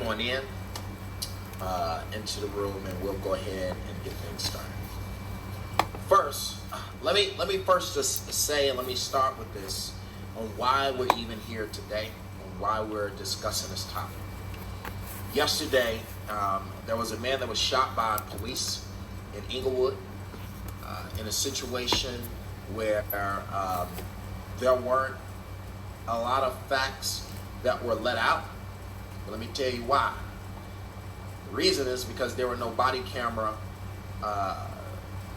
on into the room, and we'll go ahead and get things started. First, let me first just say, and let me start with this on why we're even here today, and why we're discussing this topic. Yesterday, there was a man that was shot by police in Englewood in a situation where there weren't a lot of facts that were let out. But let me tell you why. The reason is because there were no body camera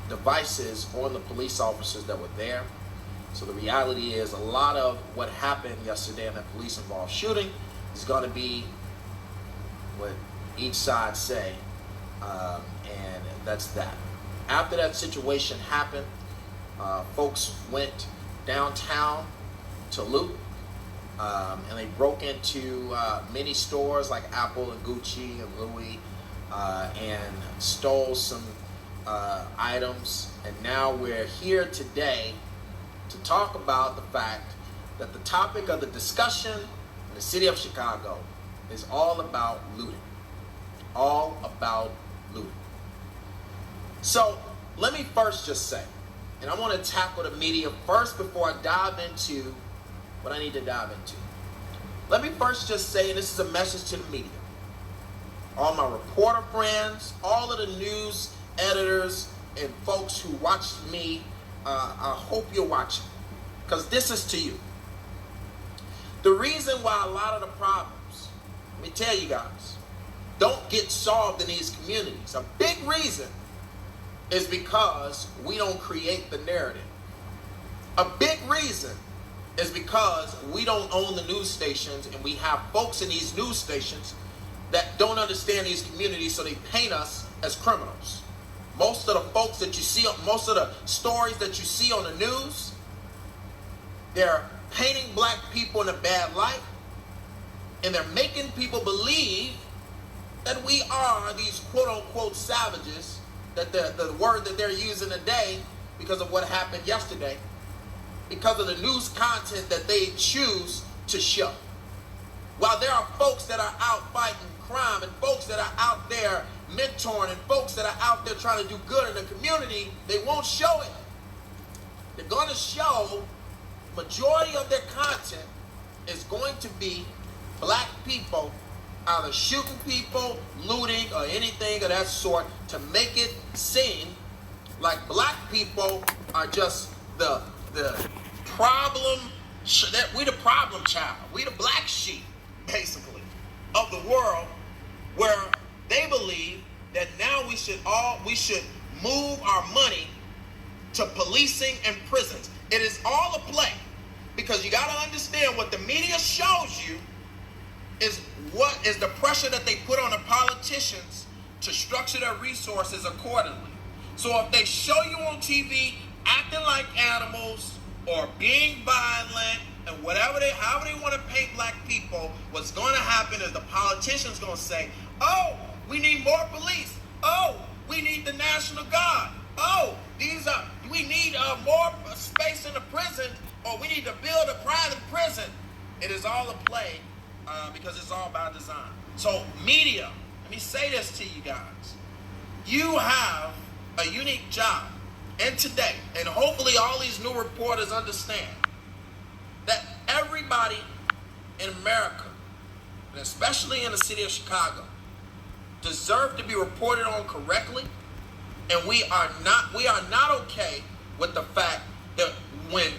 devices on the police officers that were there. So the reality is a lot of what happened yesterday in that police involved shooting is going to be what each side say, and that's that. After that situation happened, folks went downtown to loot, and they broke into many stores like Apple and Gucci and Louis, and stole some items. And now we're here today to talk about the fact that the topic of the discussion in the city of Chicago is all about looting. All about looting. So let me first just say, and I want to tackle the media first before I dive into what I need to dive into. Let me first just say, and this is a message to the media, all my reporter friends, all of the news editors and folks who watch me, I hope you're watching, because this is to you. The reason why a lot of the problems, let me tell you guys, don't get solved in these communities, a big reason is because we don't create the narrative. A big reason is because we don't own the news stations, and we have folks in these news stations that don't understand these communities, so they paint us as criminals. Most of the folks that you see, most of the stories that you see on the news, they're painting black people in a bad light, and they're making people believe that we are these quote-unquote savages, that the word that they're using today because of what happened yesterday, because of the news content that they choose to show. While there are folks that are out fighting crime, and folks that are out there mentoring, and folks that are out there trying to do good in the community, they won't show it. They're going to show majority of their content is going to be black people either shooting people, looting, or anything of that sort, to make it seem like black people are just the problem, that we the problem child, we the black sheep, basically, of the world, where they believe that now we should move our money to policing and prisons. It is all a play, because you got to understand what the media shows you is what is the pressure that they put on the politicians to structure their resources accordingly. So if they show you on TV acting like animals or being violent and however they want to paint black people, what's going to happen is the politicians going to say, oh, we need more police. Oh, we need the National Guard. Oh, we need more space in the prison, or we need to build a private prison. It is all a play, because it's all by design. So media, let me say this to you guys. You have a unique job. And today, and hopefully all these new reporters understand that everybody in America, and especially in the city of Chicago, deserve to be reported on correctly. And we are not okay with the fact that when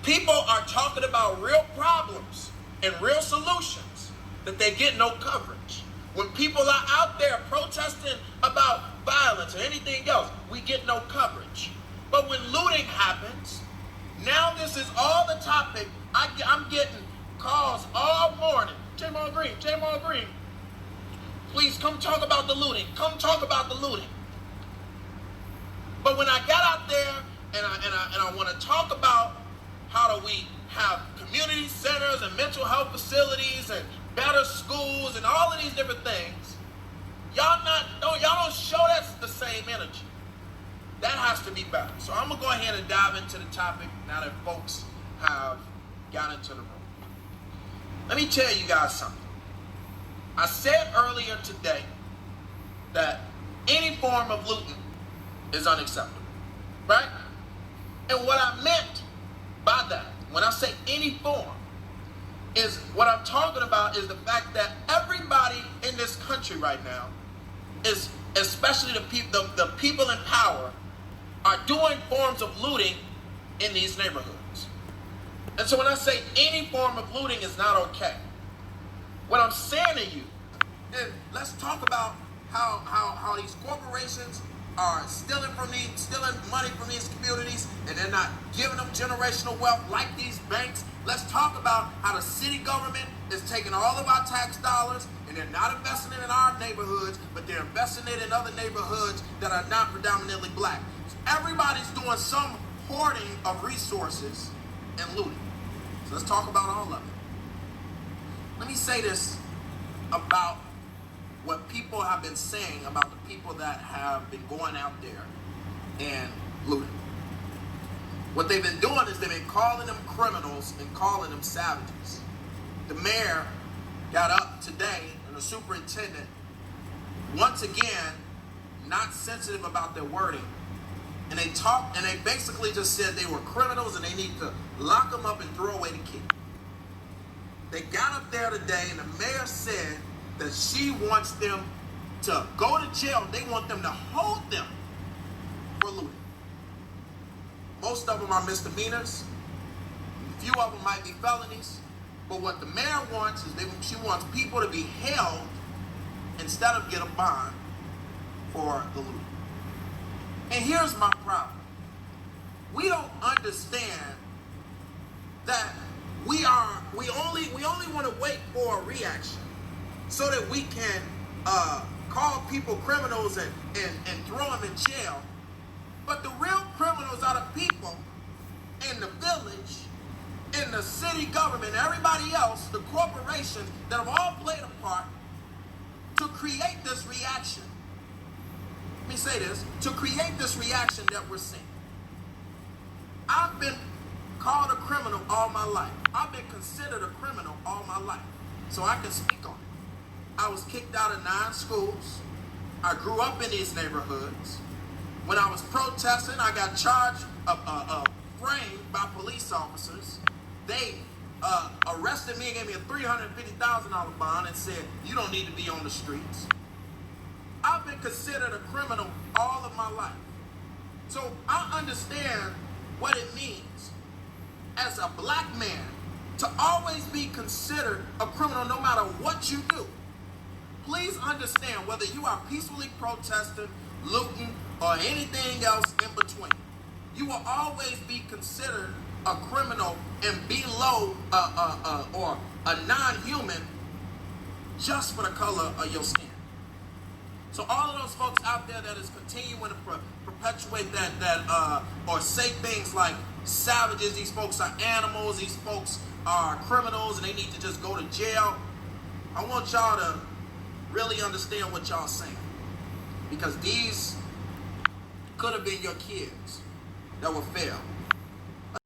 people are talking about real problems and real solutions, that they get no coverage. When people are out there protesting about violence or anything else, we get no coverage. But when looting happens, now this is all the topic. I'm getting calls all morning. J-Mon Green, please come talk about the looting. Come talk about the looting. But when I got out there and I want to talk about how do we have community centers and mental health facilities and better schools and all of these different things, y'all don't show that the same energy. That has to be better. So I'm gonna go ahead and dive into the topic now that folks have got into the room. Let me tell you guys something. I said earlier today that any form of looting is unacceptable, right? And what I meant by that, when I say any form, is what I'm talking about is the fact that everybody in this country right now is, especially the people in power, are doing forms of looting in these neighborhoods. And so when I say any form of looting is not okay, what I'm saying to you is let's talk about how these corporations are stealing money from these communities, and they're not giving them generational wealth like these banks. Let's talk about how the city government is taking all of our tax dollars and they're not investing it in our neighborhoods, but they're investing it in other neighborhoods that are not predominantly black. Everybody's doing some hoarding of resources and looting. So let's talk about all of it. Let me say this about what people have been saying about the people that have been going out there and looting. What they've been doing is they've been calling them criminals and calling them savages. The mayor got up today, and the superintendent, once again, not sensitive about their wording. And they basically just said they were criminals and they need to lock them up and throw away the key. They got up there today, and the mayor said that she wants them to go to jail. They want them to hold them for looting. Most of them are misdemeanors. A few of them might be felonies. But what the mayor wants is she wants people to be held instead of get a bond for the looting. And here's my problem. We don't understand that we only want to wait for a reaction so that we can call people criminals and throw them in jail. But the real criminals are the people in the village, in the city government, everybody else, the corporations that have all played a part to create this reaction. Let me say this, to create this reaction that we're seeing. I've been called a criminal all my life. I've been considered a criminal all my life. So I can speak on it. I was kicked out of 9 schools. I grew up in these neighborhoods. When I was protesting, I got charged, framed by police officers. They arrested me and gave me a $350,000 bond and said, you don't need to be on the streets. I've been considered a criminal all of my life. So I understand what it means as a black man to always be considered a criminal no matter what you do. Please understand, whether you are peacefully protesting, looting, or anything else in between, you will always be considered a criminal and below or a non-human just for the color of your skin. So all of those folks out there that is continuing to perpetuate that or say things like savages, these folks are animals, these folks are criminals and they need to just go to jail, I want y'all to really understand what y'all saying. Because these could have been your kids that were failed.